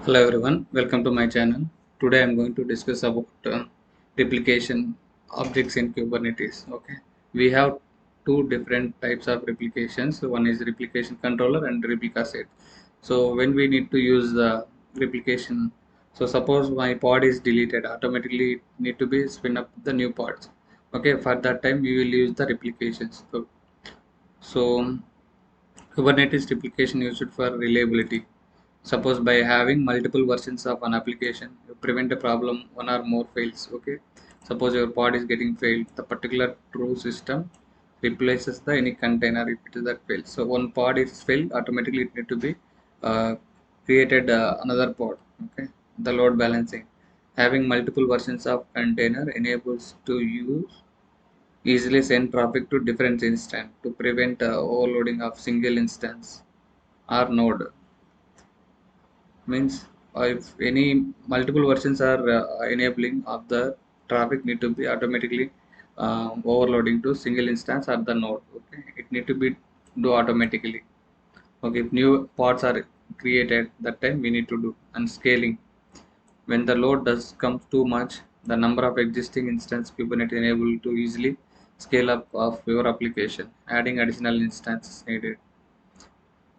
Hello everyone, welcome to my channel. Today I am going to discuss about replication objects in Kubernetes. Okay, we have two different types of replications. One is replication controller and replica set. So when we need to use the replication, so suppose my pod is deleted, automatically it need to be spin up the new pods. Okay, for that time we will use the replications. So Kubernetes replication used for reliability. Suppose by having multiple versions of an application, you prevent a problem one or more fails. Okay. Suppose your pod is getting failed, the particular true system replaces the any container if it is that fails. So one pod is failed, automatically it need to be uh, created another pod. Okay. The load balancing. Having multiple versions of container enables to use easily send traffic to different instance to prevent overloading of single instance or node. Means if any multiple versions are enabling of the traffic need to be automatically overloading to single instance at the node. Okay, it need to be do automatically. Okay, if new pods are created, that time we need to do. And scaling, when the load does come too much, the number of existing instance Kubernetes enable to easily scale up of your application, adding additional instances needed.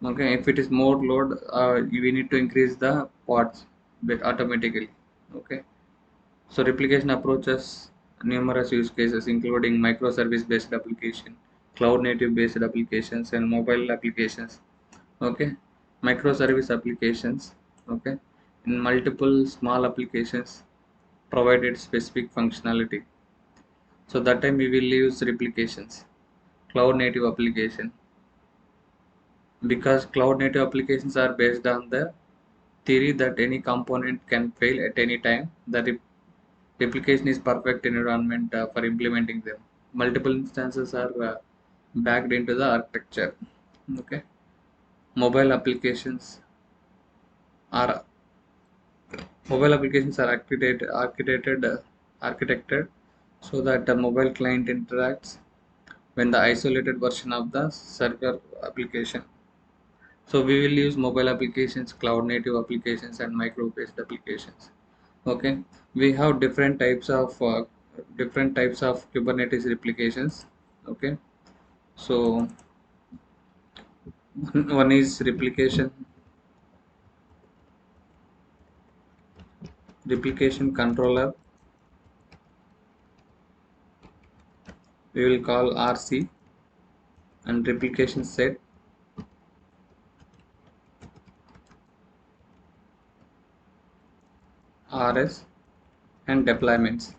Okay, if it is more load, we need to increase the pods bit automatically. Okay, so replication approaches numerous use cases including microservice based application, cloud native based applications, and mobile applications. Okay, microservice applications. Okay, in multiple small applications provided specific functionality, so that time we will use replications. Cloud native application, because cloud native applications are based on the theory that any component can fail at any time. The replication is perfect environment for implementing them. Multiple instances are backed into the architecture. Okay, mobile applications are architected so that the mobile client interacts when the isolated version of the server application. So we will use mobile applications, cloud native applications, and micro based applications. Okay, we have different types of Kubernetes replications. Okay, so one is replication controller, we will call RC, and replication set, RS, and deployments.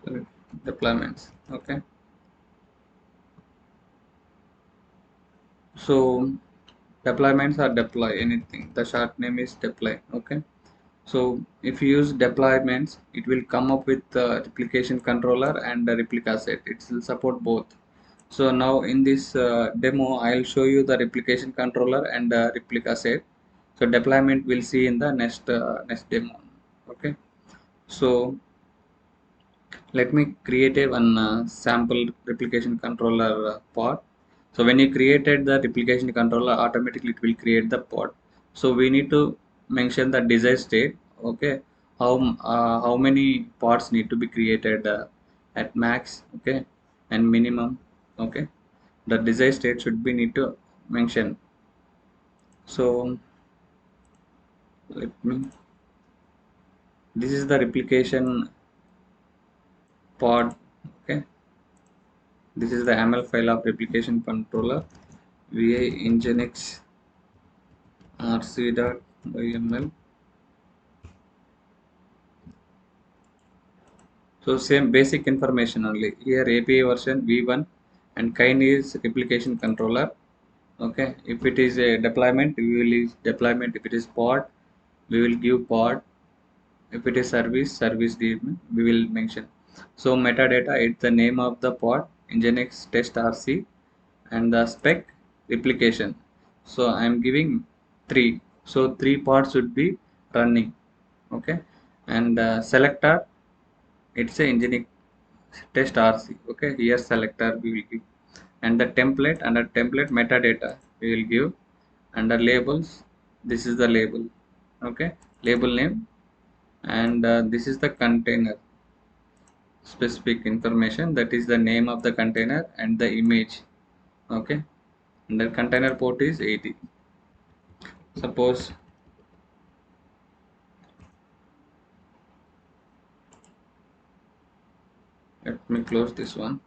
Sorry, deployments. Okay, so deployments are deploy anything, the short name is deploy. Okay, so if you use deployments, it will come up with the replication controller and the replica set. It will support both. So now in this demo, I'll show you the replication controller and the replica set. So deployment we'll see in the next demo. Okay, so let me create a one sample replication controller pod. So when you created the replication controller, automatically it will create the pod. So we need to mention the desired state. Okay, how many pods need to be created at max. Okay, and minimum. Okay, the desired state should be need to mention. So let me, this is the replication pod. Okay, this is the YAML file of replication controller va nginx rc.yml. So same basic information only. Here API version v1 and kind is replication controller. Okay, if it is a deployment, we will use deployment. If it is pod, we will give pod. If it is service daemon, we will mention. So metadata, it's the name of the pod, nginx test rc, and the spec replication. So I am giving 3. So 3 pods should be running. Okay, and selector, it's a nginx test rc. Okay, here selector we will give, and the template, under template metadata we will give. Under labels, this is the label, okay, label name, and this is the container specific information, that is the name of the container and the image, okay. And the container port is 80. Suppose let me close this one.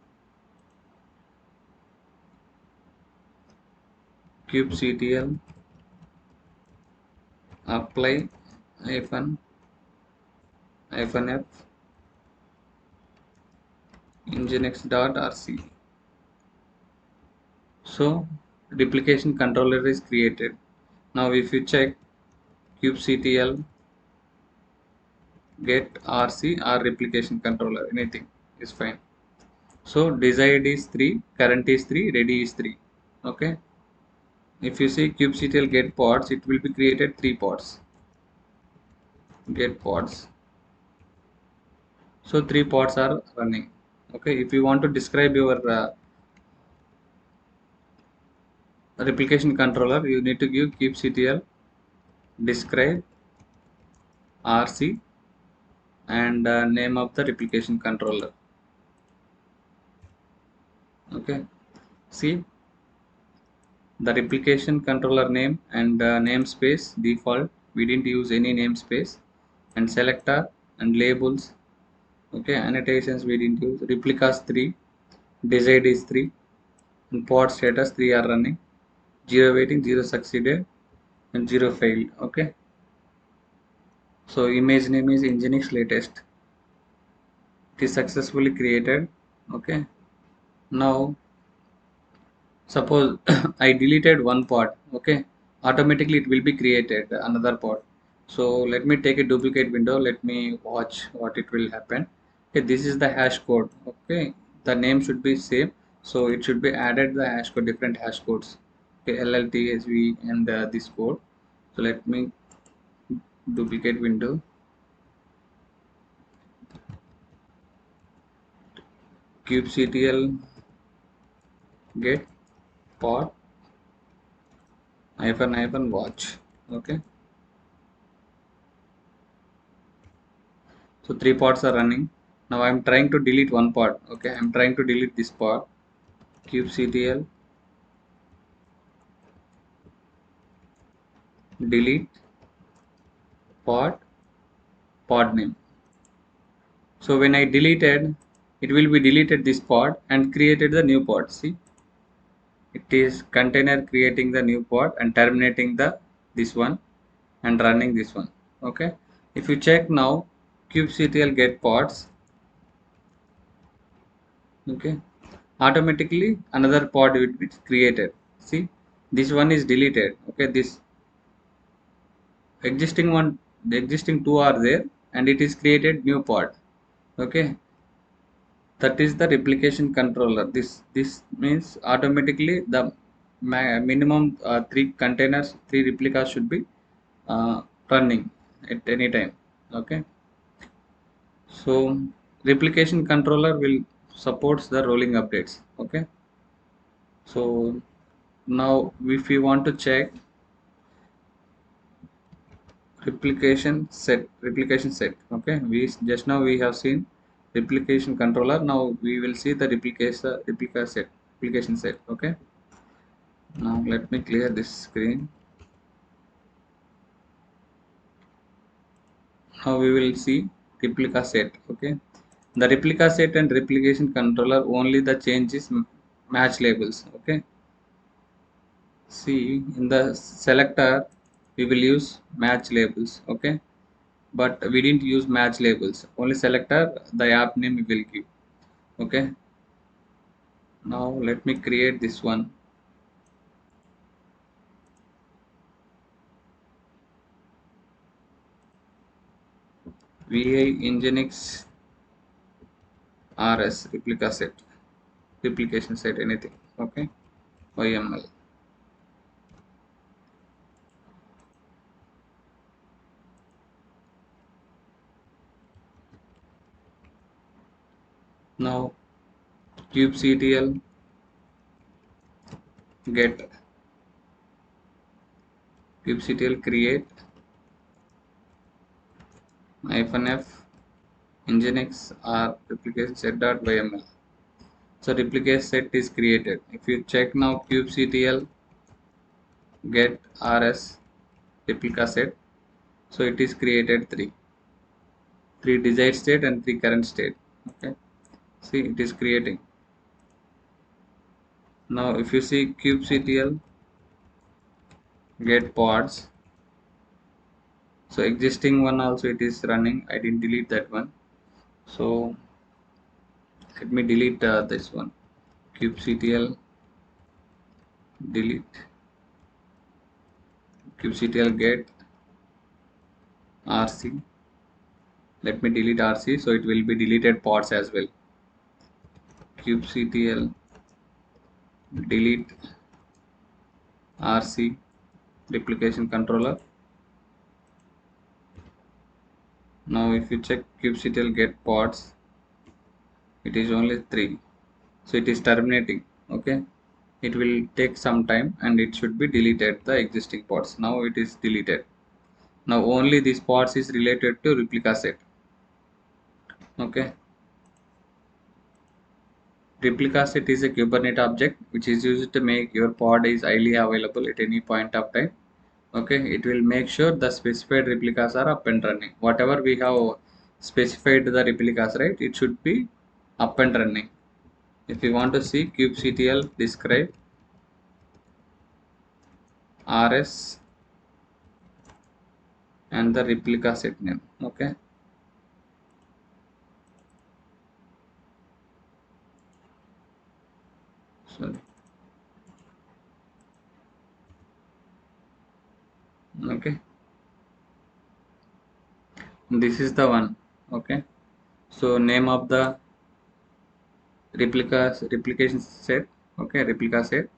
Kubectl apply hyphen f nginx.rc. So replication controller is created. Now if you check kubectl get rc or replication controller, anything is fine. So desired is 3, current is 3, ready is 3, okay. If you see kubectl get pods, it will be created 3 pods, get pods. So 3 pods are running, okay. If you want to describe your replication controller, you need to give kubectl describe rc and name of the replication controller, okay. See, the replication controller name and namespace default, we didn't use any namespace, and selector and labels, okay. Annotations we didn't use. Replicas 3, desired is 3, and pod status 3 are running, 0 waiting, 0 succeeded, and 0 failed, okay. So image name is nginx latest, it is successfully created, okay. Now suppose I deleted one pod, okay, automatically it will be created another pod. So let me take a duplicate window, let me watch what it will happen. Okay, this is the hash code, okay, the name should be same, so it should be added the hash code, different hash codes, okay, LLTSV and this code. So let me duplicate window, kubectl get pod hyphen watch, okay. So 3 pods are running. Now I'm trying to delete one pod, okay, I'm trying to delete this pod. Kubectl delete pod name. So when I deleted, it will be deleted this pod and created the new pod. See, it is container creating the new pod and terminating the this one and running this one, okay. If you check now, kubectl get pods, okay, automatically another pod will be created. See, this one is deleted, okay, this existing one, the existing two are there, and it is created new pod, okay. That is the replication controller. This means automatically the minimum 3 containers, 3 replicas should be uh, running at any time, okay. So replication controller will supports the rolling updates, okay. So now if we want to check replication set, okay, we just now we have seen replication controller, now we will see the replication set, okay. Now let me clear this screen. Now we will see replica set, okay. The replica set and replication controller, only the change is match labels, okay. See, in the selector we will use match labels, okay, but we didn't use match labels, only selector the app name we will give, okay. Now let me create this one. VI Nginx RS replica set, replication set, anything, okay. YML. Now kubectl get kubectl create -f nginx or replication set.yml. So replicate set is created. If you check now kubectl get rs replica set, so it is created three desired state and three current state. Okay, see it is creating. Now if you see kubectl get pods, so existing one also it is running. I didn't delete that one, so let me delete this one. Kubectl delete kubectl get rc. Let me delete rc, so it will be deleted pods as well. Kubectl delete rc replication controller. Now if you check kubectl get pods, it is only 3, so it is terminating. Okay, it will take some time and it should be deleted the existing pods. Now it is deleted. Now only these pods is related to replica set. Okay, replica set is a Kubernetes object which is used to make your pod is highly available at any point of time. Okay, it will make sure the specified replicas are up and running. Whatever we have specified the replicas, right, it should be up and running. If you want to see kubectl describe rs and the replica set name. Okay, sorry. Okay, this is the one. Okay, so name of the replication set. Okay, replica set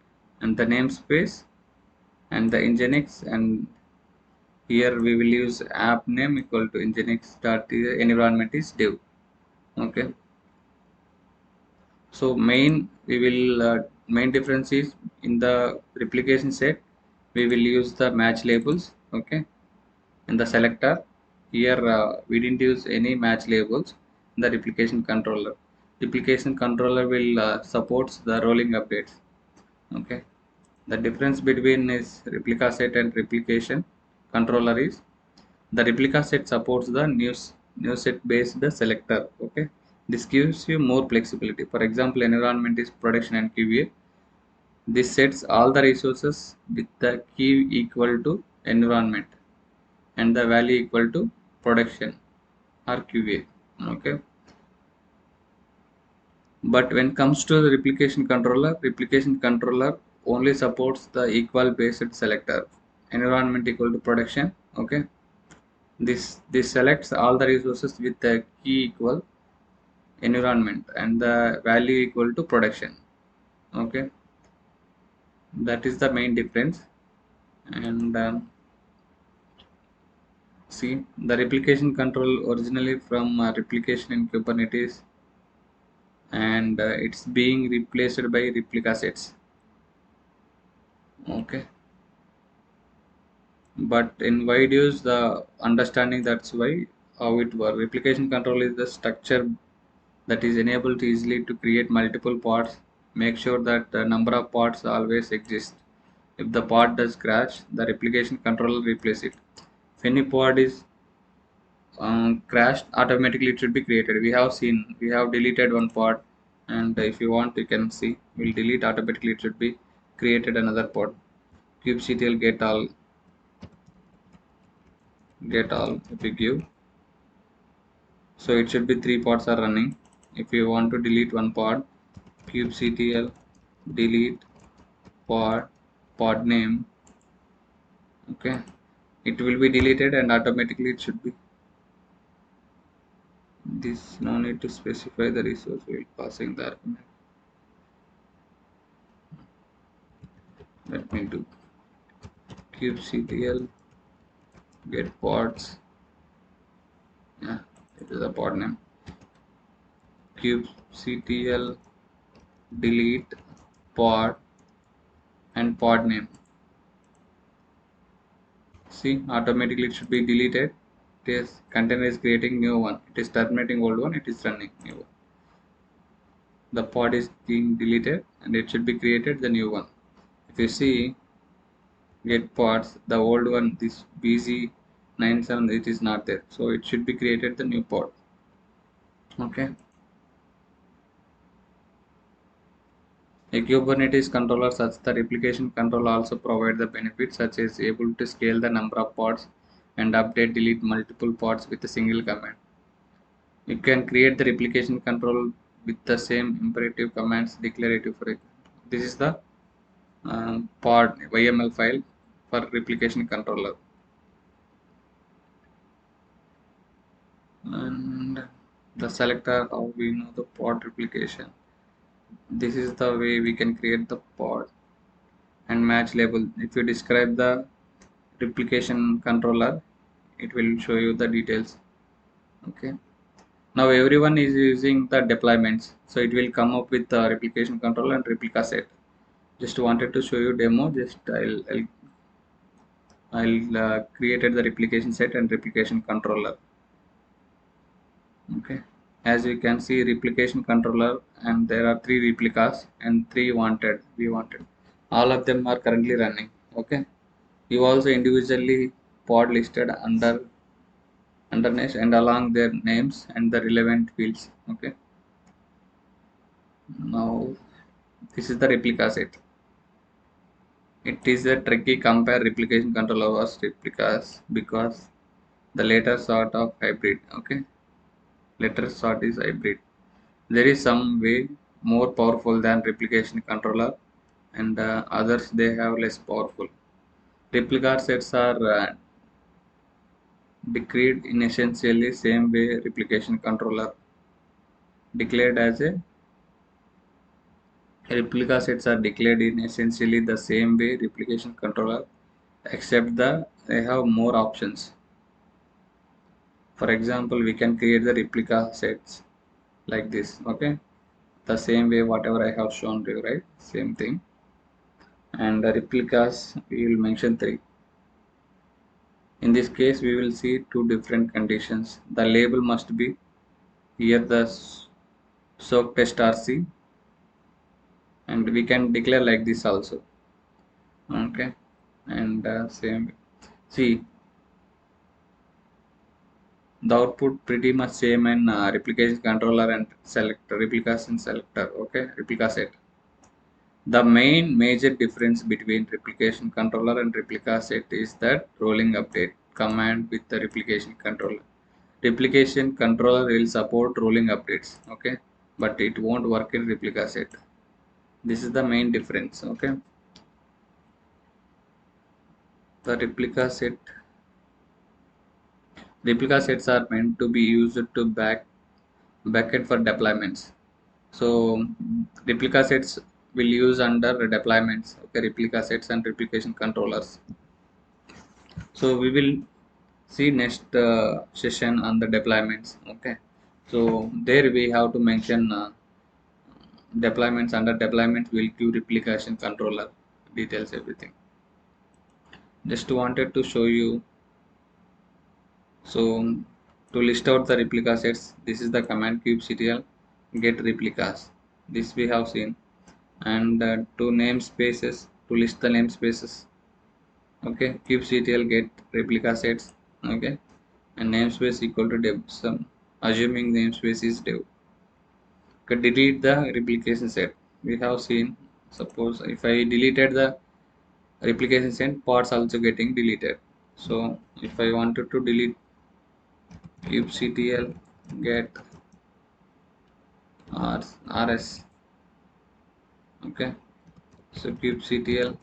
and the namespace and the nginx, and here we will use app name equal to nginx dot environment is dev. Okay, so main difference is in the replication set we will use the match labels. Okay, in the selector here we didn't use any match labels in the replication controller will supports the rolling updates. Okay, the difference between is replica set and replication controller is the replica set supports the new set based selector. Okay, this gives you more flexibility. For example, environment is production and QA. This sets all the resources with the key equal to environment and the value equal to production or QA. Okay, but when it comes to the replication controller only supports the equal based selector, environment equal to production. Okay, this selects all the resources with the key equal environment and the value equal to production. Okay, that is the main difference. And see, the replication control originally from replication in Kubernetes, and it's being replaced by replica sets. Okay, but in wide use the understanding, that's why how it works. Replication control is the structure that is enabled easily to create multiple pods. Make sure that the number of pods always exist. If the pod does crash, the replication controller replace it. If any pod is crashed, automatically it should be created. We have deleted one pod, and if you want you can see we'll delete automatically. It should be created another pod. Kubectl get all if you give, so it should be three pods are running. If you want to delete one pod, kubectl delete pod name. Okay, it will be deleted and automatically it should be this. No need to specify the resource while passing the argument. Let me do kubectl get pods. Yeah, it is a pod name. Kubectl delete pod and pod name. See, automatically it should be deleted. It is container is creating new one. It is terminating old one. It is running new one. The pod is being deleted and it should be created the new one. If you see get pods, the old one, this BZ97, it is not there. So it should be created the new pod. Okay. A Kubernetes controller such the replication control also provide the benefits such as able to scale the number of pods and update delete multiple pods with a single command. You can create the replication control with the same imperative commands declarative for it. This is the pod YML file for replication controller. And the selector, how we know the pod replication. This is the way we can create the pod and match label. If you describe the replication controller, it will show you the details. Okay. Now everyone is using the deployments, so it will come up with the replication controller and replica set. Just wanted to show you demo. Just I'll created the replication set and replication controller. Okay, as you can see replication controller, and there are 3 replicas and 3 we wanted, all of them are currently running. Okay, you also individually pod listed underneath and along their names and the relevant fields. Okay, now this is the replica set. It is a tricky compare replication controller was replicas because the later sort of hybrid. Okay, later sort is hybrid. There is some way more powerful than replication controller, and others they have less powerful. Replica sets are declared in essentially same way replication controller declared as a replica sets are declared in essentially the same way replication controller, except they have more options. For example, we can create the replica sets like this. Okay, the same way whatever I have shown to you, right? Same thing. And the replicas we will mention 3. In this case, we will see 2 different conditions. The label must be here the soak test RC, and we can declare like this also. Okay, and same. See, the output pretty much same in replication controller and selector, replication selector. Okay, replica set. The main major difference between replication controller and replica set is that rolling update command with the replication controller. Replication controller will support rolling updates, okay, but it won't work in replica set. This is the main difference. Okay, the replica sets are meant to be used to backend for deployments. So replica sets will use under deployments. Okay, replica sets and replication controllers. So we will see next session on the deployments. Okay, so there we have to mention deployments. Under deployments we'll give replication controller details, everything. Just wanted to show you. So to list out the replica sets, this is the command kubectl get replicas. This we have seen. And to namespaces, to list the namespaces. Okay, kubectl get replica sets. Okay, and namespace equal to dev sum, assuming namespace is dev. Okay, delete the replication set. We have seen, suppose if I deleted the replication set, pods also getting deleted. So if I wanted to delete kubectl get rs. Okay, so kubectl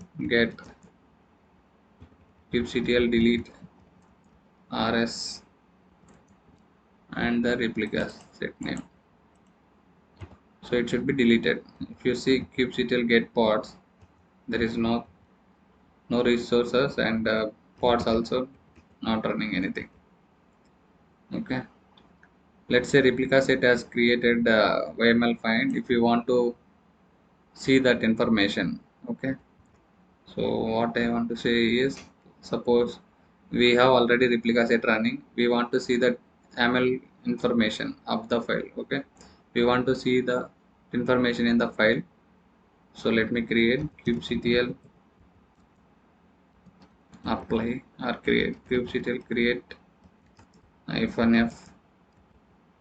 delete rs and the replica set name. So it should be deleted. If you see kubectl get pods, there is no resources, and pods also not running anything. Okay, let's say replica set has created YML find. If you want to see that information, okay, so what I want to say is, suppose we have already replica set running. We want to see the ML information of the file. Okay, we want to see the information in the file. So let me create kubectl apply or create kubectl create -f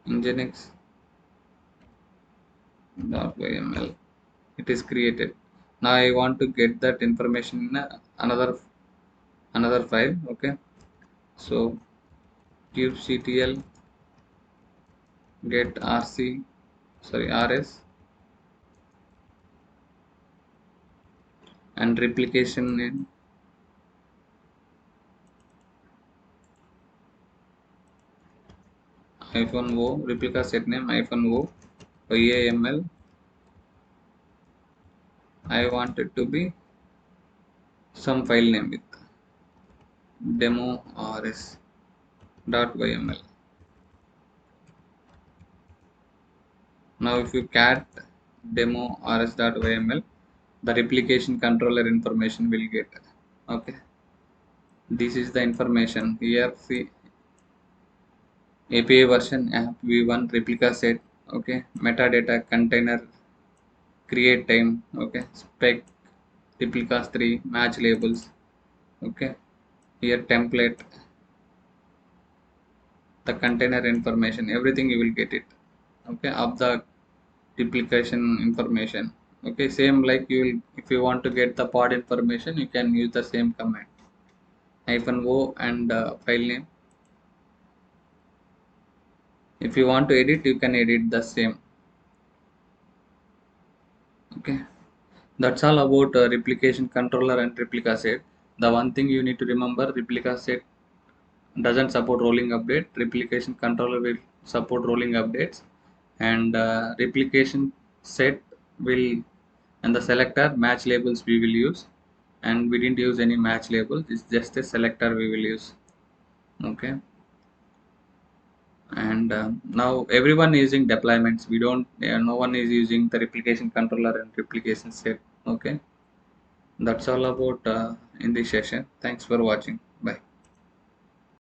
nginx .yml. It is created. Now I want to get that information in another file. Okay, so kubectl get rs and replication name -o, replica set name -o, YAML. I want it to be some file name with demo rs.yml. Now if you cat demo rs.yml, the replication controller information will get. Okay, this is the information here. See, API version app v1 replica set. Okay, metadata container create time. Okay, spec replicas 3 match labels. Okay, here template, the container information, everything you will get it. Okay, of the replication information. Okay, same like you will, if you want to get the pod information, you can use the same command -o and file name. If you want to edit, you can edit the same. Okay, that's all about replication controller and replica set. The one thing you need to remember, replica set doesn't support rolling update. Replication controller will support rolling updates, and replication set will, and the selector match labels we will use, and we didn't use any match labels. It's just a selector we will use. Okay, and now everyone is using deployments. We don't, no one is using the replication controller and replication set. Okay, that's all about in this session. Thanks for watching.